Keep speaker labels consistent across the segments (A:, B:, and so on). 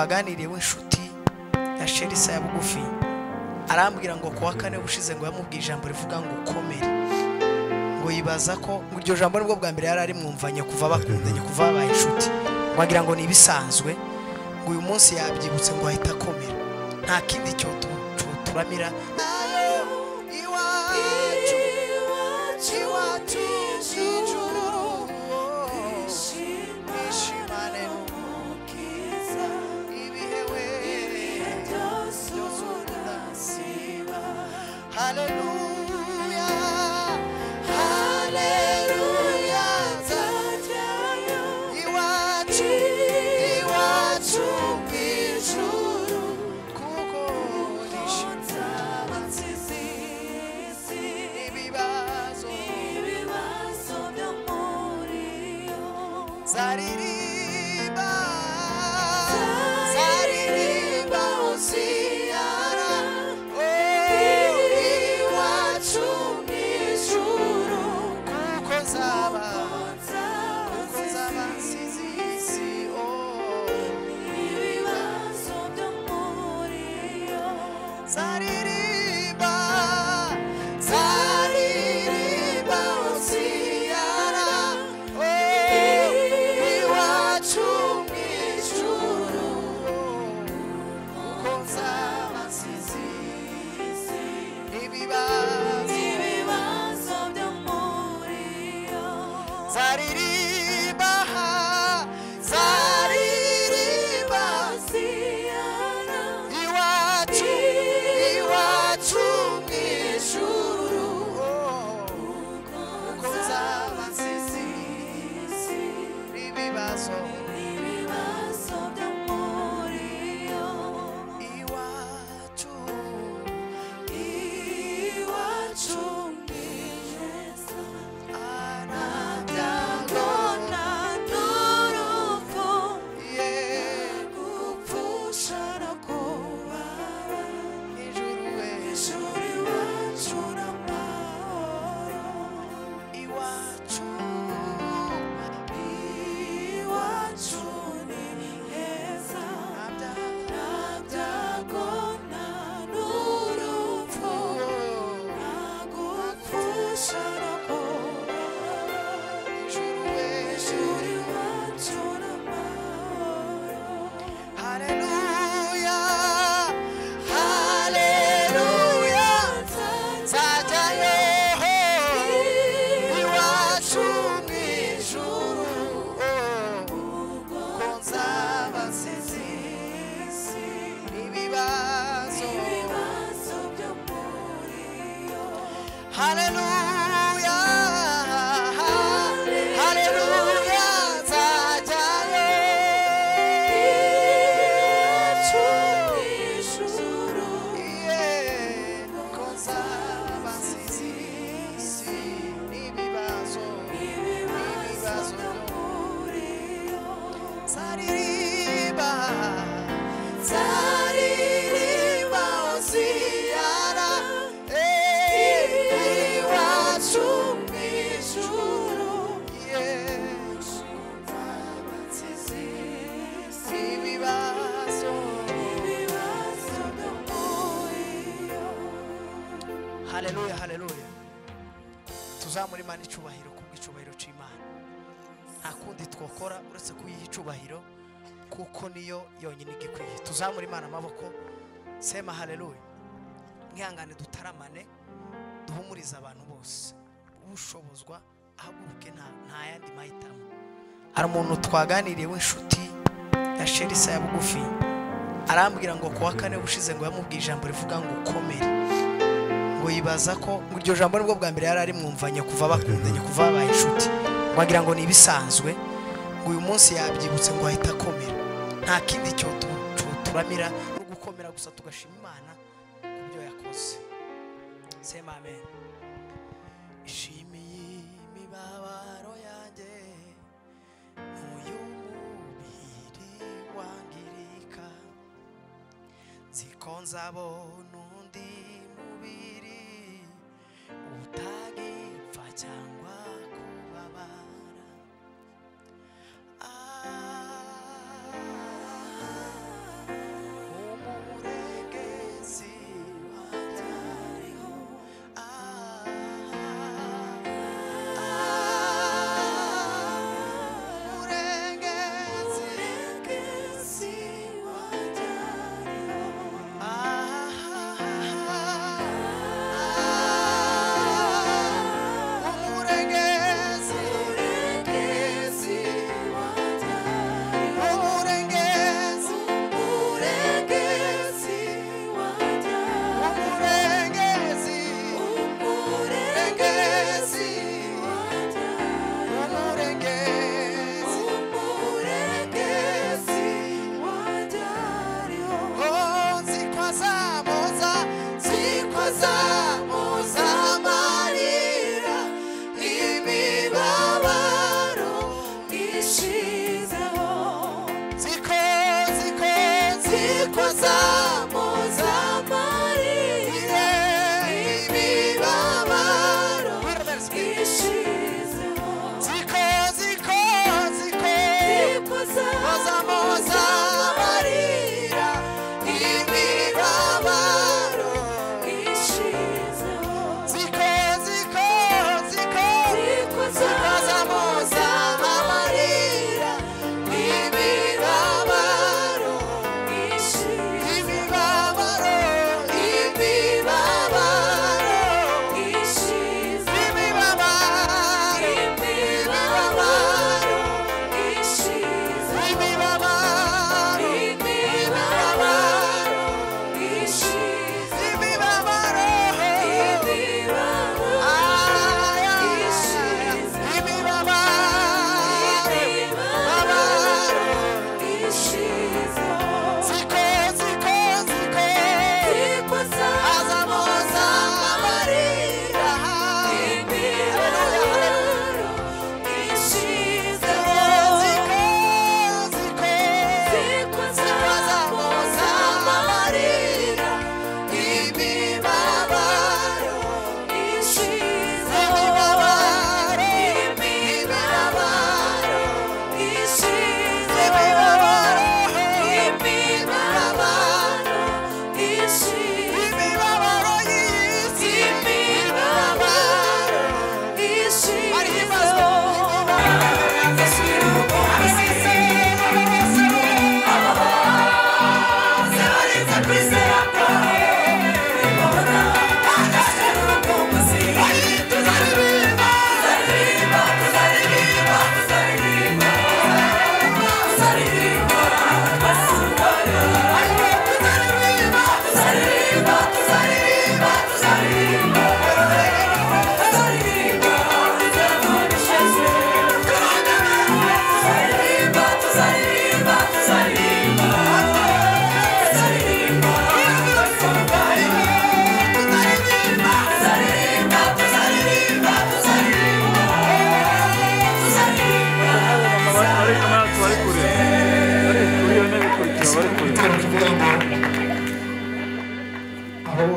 A: twaganiriye w'inshuti ya Sherisa ya bugufi arambwira ngo kuwa kane bushize ngo yamubwiye ijambo rivuga ngo ukomere, ngo yibaza ko ngo iryo jambo nibwo bwa mbere yari ari mwumvanye kuva bakundanye kuva babaye inshuti, wagira ngo ni ibisanzwe, ngo uyu munsi yabyibutse ngo ahita akomera, nta kindi cyo turamira Haleluya, haleluya. Tuzamuri Imana icubahiro kubw'icubahiro c'Imana. Nta kundi twokora uretse kuyiha icubahiro kuko niyo yonyine igikwiye. Tuzamuri Imana amaboko, sema haleluya. Mwihangane dutaramane, duhumuriza abantu bose. Ubushobozwa ahaguruke nta yandi mahitamo. Hari umuntu twaganiriye w'inshuti ya Sherisa ya bugufi arambwira ngo kuwa kane bushize ngo yamubwiye ijambo rivuga ngo ukomere, ngo yibaza ko ngo iryo jambo nibwo bwa mbere yari ari mwumvanye kuva bakundanye kuva babaye inshuti, wagira ngo ni ibisanzwe, ngo uyu munsi yabyibutse ngo ahita akomera, nta kindi cyo turamira no gukomera gusa tugashima Imana kubyo yakoze. Sema amen. Ishimiye imibabaro yanjye n'uyu mubiri wangirika, ziko nzabona undi mubiri utagipfa cyangwa kubabara.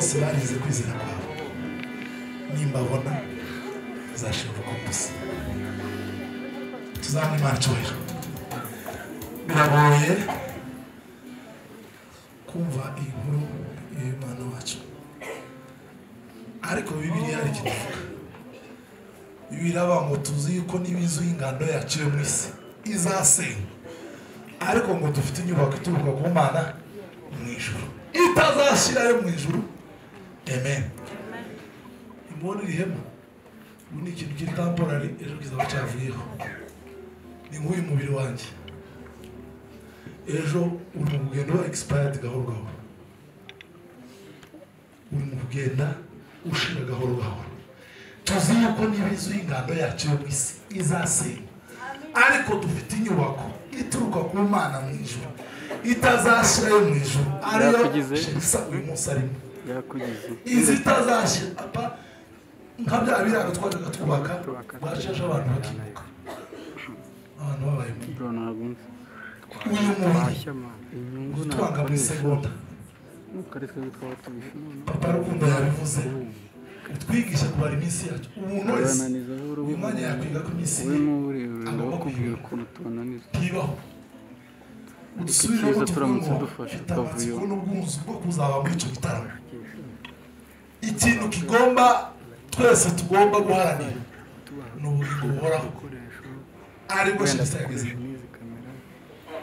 B: bose barize kwizera kwawe nimbabona uzashinga kumbusa tuzamwe Imana icyubahiro biragoye kumva iyi nkuru y'Imana wacu ariko Bibiliya hari ikintu ivuga biraba ngo tuzi yuko n'ibizu y'ingando yaciwe mu isi izasenywa ariko ngo dufite inyubako ituruka ku Mana mu ijuru itazashirayo mu ijuru amen imoni rihema ubu ni ikintu kiri temporary ejo kizaba cyavuyeho ni nk'uyu mubiri wanjye ejo uri mu kugenda wa expired gahoro gahoro uri mu kugenda ushira gahoro gahoro tuzi yuko n'ibizu y'ingando yaciwe mu isi izasenywa ariko dufite inyubako ituruka ku Mana mu ijuru itazashirayo mu ijuru ariyo shisa uyu munsi arimo izi itazashira apa nka bya biraro twajyaga twubaka bwashashe abantu bakimuka abantu babaye uyu mubiri twanga muri segonda papa Rukundo yabivuze twigisha kubara iminsi yacu umuntu wese uyu mwanya yakwiga ko iminsi ye agomba kubwira ukuntu ntibaho udusubiremo tuvuga ngo mfite amatsiko n'ubwuzu bwo kuzaba muri icyo gitaramo ikintu kigomba twese tugomba guharanira ni ubugingo buhoraho aribwo shitsi yageze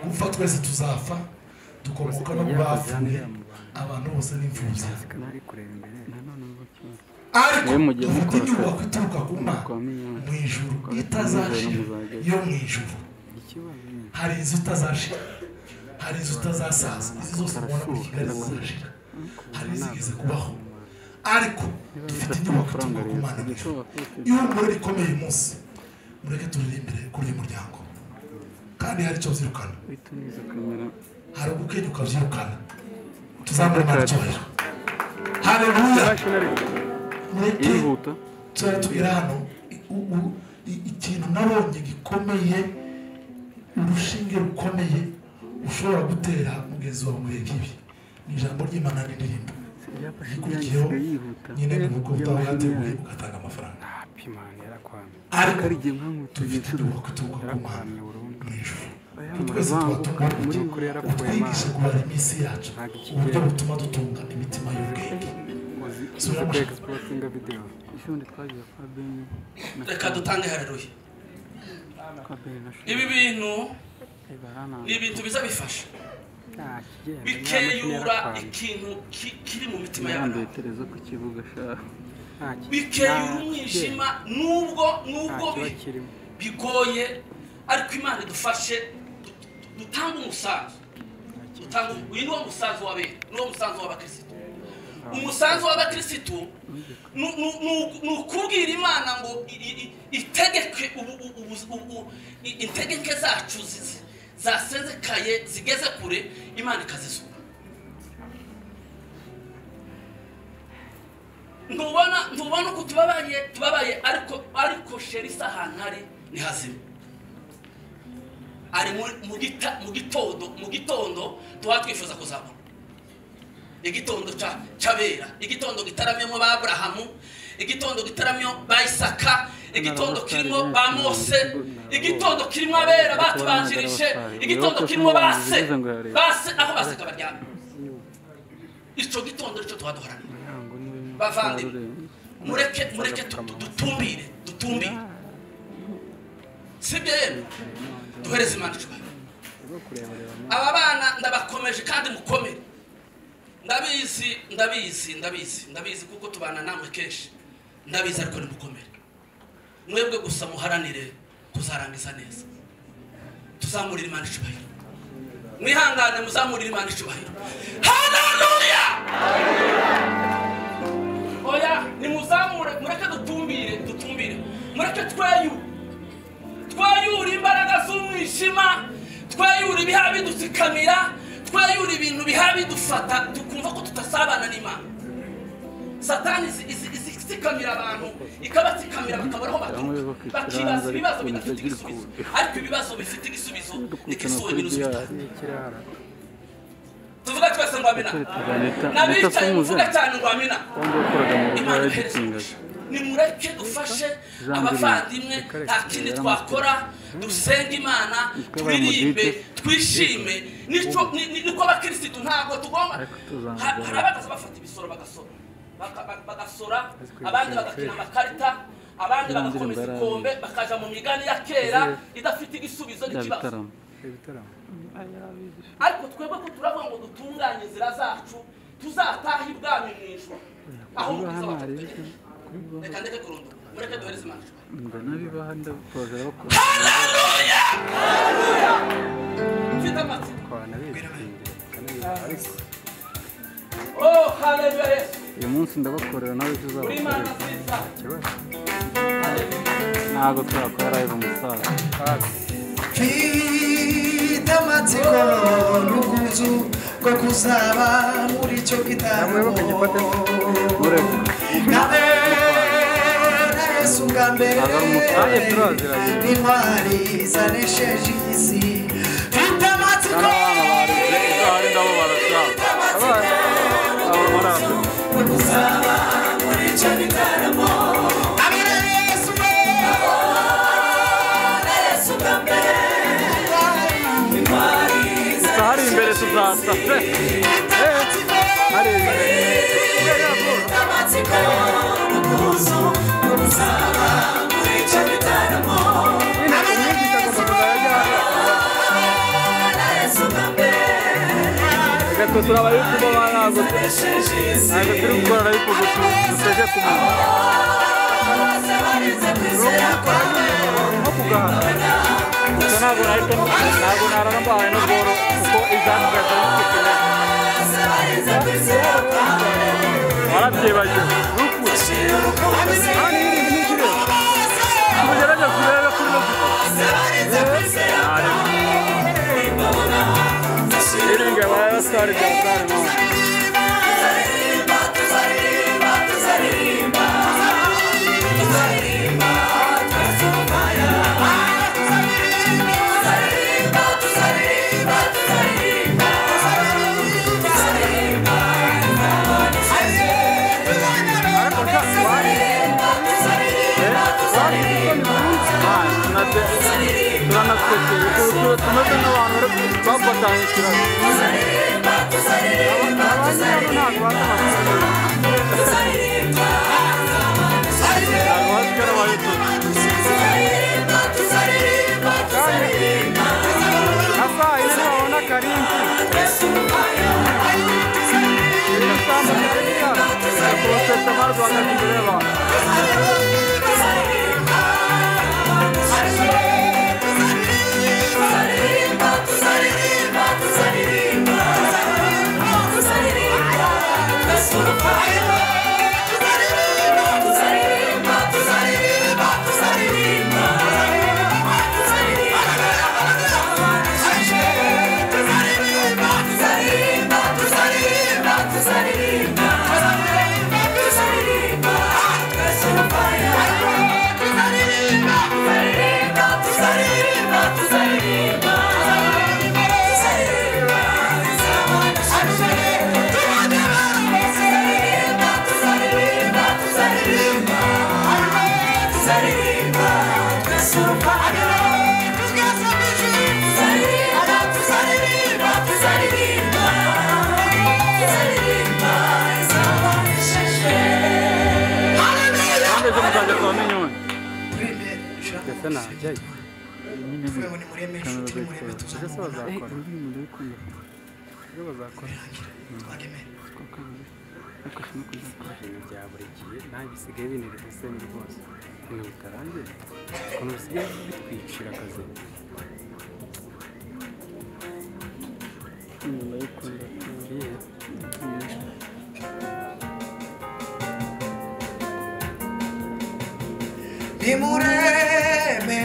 B: gupfa twese tuzapfa dukomoka no mu bapfuye abantu bose n'imfubyi ariko dufite inyubako ituruka ku Mana mu ijuru itazashira yo mu ijuru hari inzu itazashira hari inzu itazasaza izi zose mubona muri Kigali zizashira hari izigeze kubaho ariko dufite inyubako ituruka ku Mana mu ijuru ihumure rikomeye umunsi mureke turirimbire kuri uyu muryango kandi hari icyo byirukana hari ugukenyuka byirukana tuzamure Imana icyubahiro haleluya mureke tugera hano ikintu nabonye gikomeye urushinge rukomeye ushobora gutera mugenzi wawe mu bihe nk'ibi ni ijambo ry'Imana n'indirimbo ikurikiyeho nyine ni ubwo butawe yateguye ugatanga amafaranga ariko dufite inyubako ituruka ku Mana mu ijuru twese twatunga utwigishe kubara iminsi yacu uburyo butuma dutunga imitima y'ubwenge
C: reka dutange haleluya ibi bintu ni ibintu biza bifasha bikeyura ikintu kiri mu mitima y'abantu bikeyura umwijima nubwo bigoye ariko Imana idufashe dutanga umusanzu uyu ni wo musanzu w'abera ni wo musanzu w'abakirisitu umusanzu w'abakirisitu ni ukubwira Imana ngo itegeke integeke zacu zasenzekaye zigeze kure Imana ikazizura ntubona uko tubabaye ariko Sherisa ahantu ari ni hazima ari mu gitondo tuba twifuza kuzabona igitondo cy'abera igitondo gitaramyemo ba Aburahamu igitondo gitaramyo ba Isaka igitondo kirimo ba Mose igitondo kirimo abera batubanjirije igitondo kirimo base aho baseka baryamye icyo gitondo cyo twaduhorana bavandimwe mureke dutumbire sibyo yemwe duhereze Imana icyubahiro aba bana ndabakomeje kandi mukomere ndabizi kuko tubana namwe kenshi ndabizi ariko nimukomere mwebwe gusa muharanire kuzarangiza neza tuzamurira Imana icyubahiro mwihangane muzamurira Imana icyubahiro haleluya oya nimuzamure mureke dutumbire mureke twayura imbaraga z'umwijima twayura ibiha bidusikamira twayura ibintu biha bidufata tukumva ko tutasabana n'Imana Satani isikamira abantu ikabatsikamira bakaboraho bakibaza ibibazo bidafite igisubizo ariko ibibazo bifite igisubizo nikisuwe n'Imana tuvuga twese ngo amina nabicaye muvuga cyane ngo amina Imana nimureke dufashe abavandimwe nta kindi twakora dusenga Imana turirimbe twishime niko abakirisitu ntabwo tugomba hari abagaza bafata ibisoro bagasora abandi bagakina amakarita abandi bagakomeza ikombe bakaja mu migani ya kera idafite igisubizo n'ikibazo ariko twebwe ko turavuga ngo dutunganye inzira zacu tuzataha ibwami mu ijuru aho reka ndeke kurundu mureke duhereze Imana haleluya mfite amatsiko oh haleluya
B: uyu munsi ndabakorera nawe tuzabakora ntabwo turakora live umusaza
A: mfite amatsiko n'ubwuzu bwo kuzaba muri icyo gitaramo nawe na Yesu bwa mbere n'intwari zanesheje isi mfite amatsiko bwo kuzaba muri icyo gitaramo
B: hari imbere tuzasa hari reka turaba yuko ntabwo turi gukora ariko duteze ku muntu no kugahana ntabwo narara mbahaye no bworo kuko izangaza warabyibagiwe hano iri n'ikirere tugerage kureba kuri iringa barasari bya kare no tumeze n'abantu bafatanyikira
A: nimureme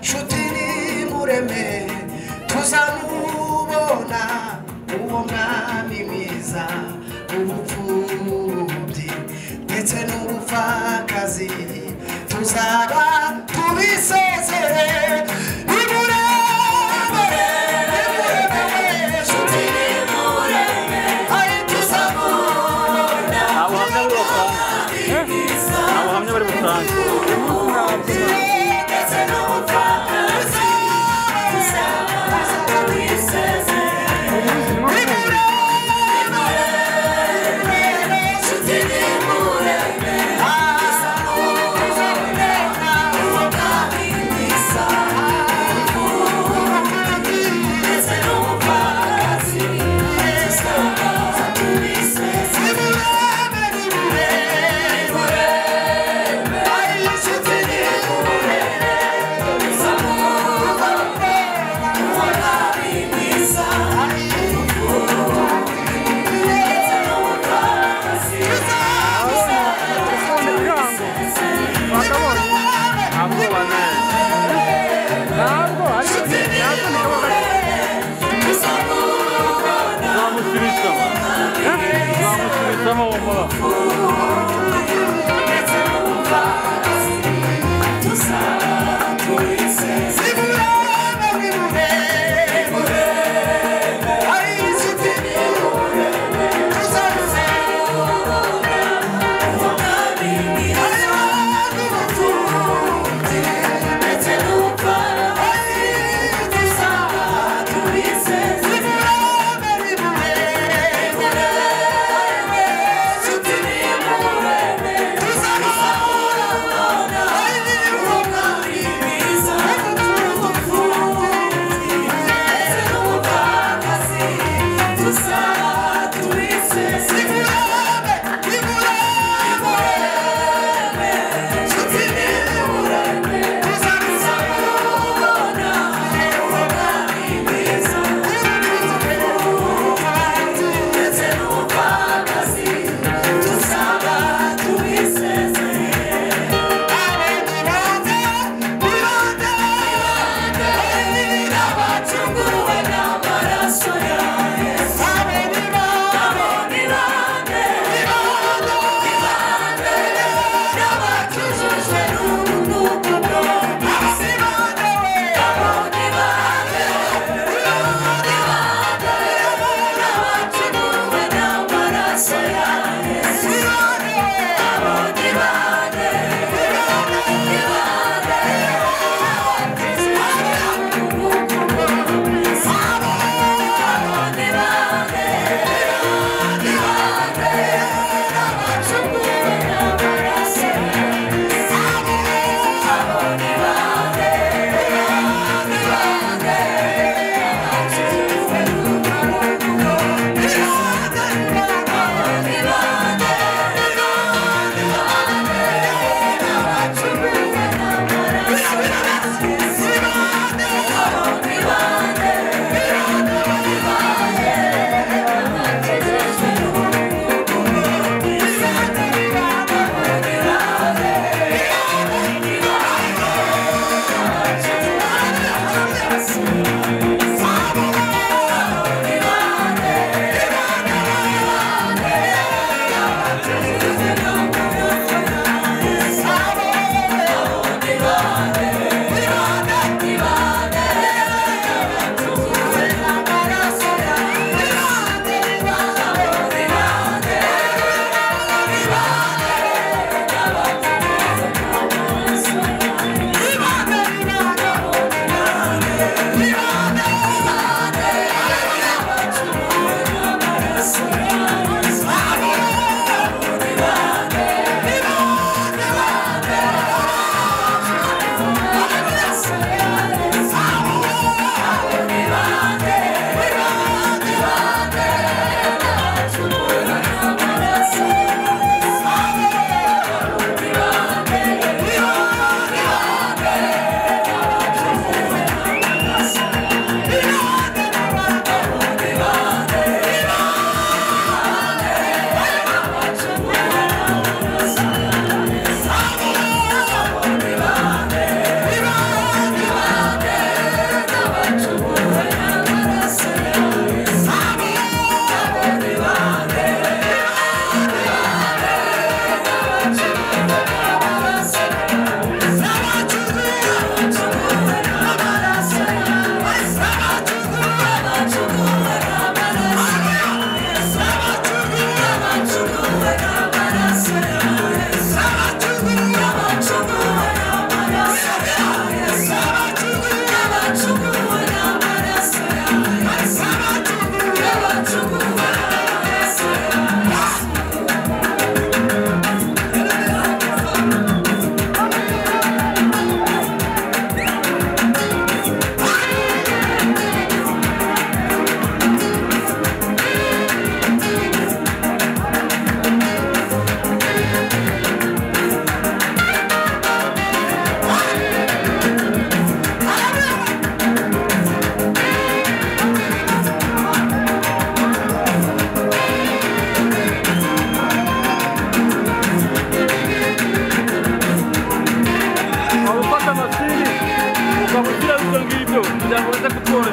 A: nshuti nimureme tuzamubona uwo mwami mwiza ubupfubyi ndetse n'ubupfakazi tuzaba tubisezere nimureme nshuti nimureme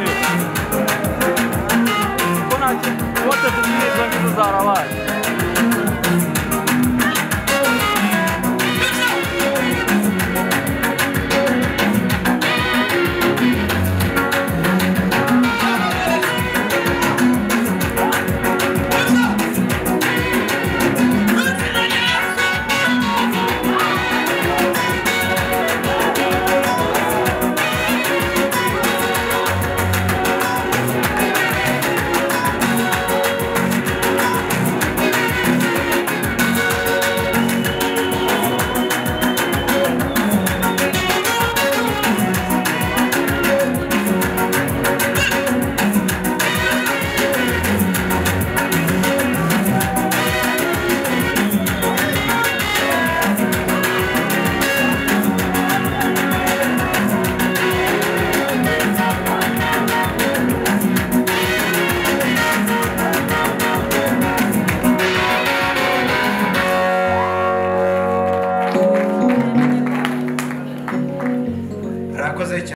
D: icyubahiro ko ntacyo bose tuzi izo ngizo zarabaye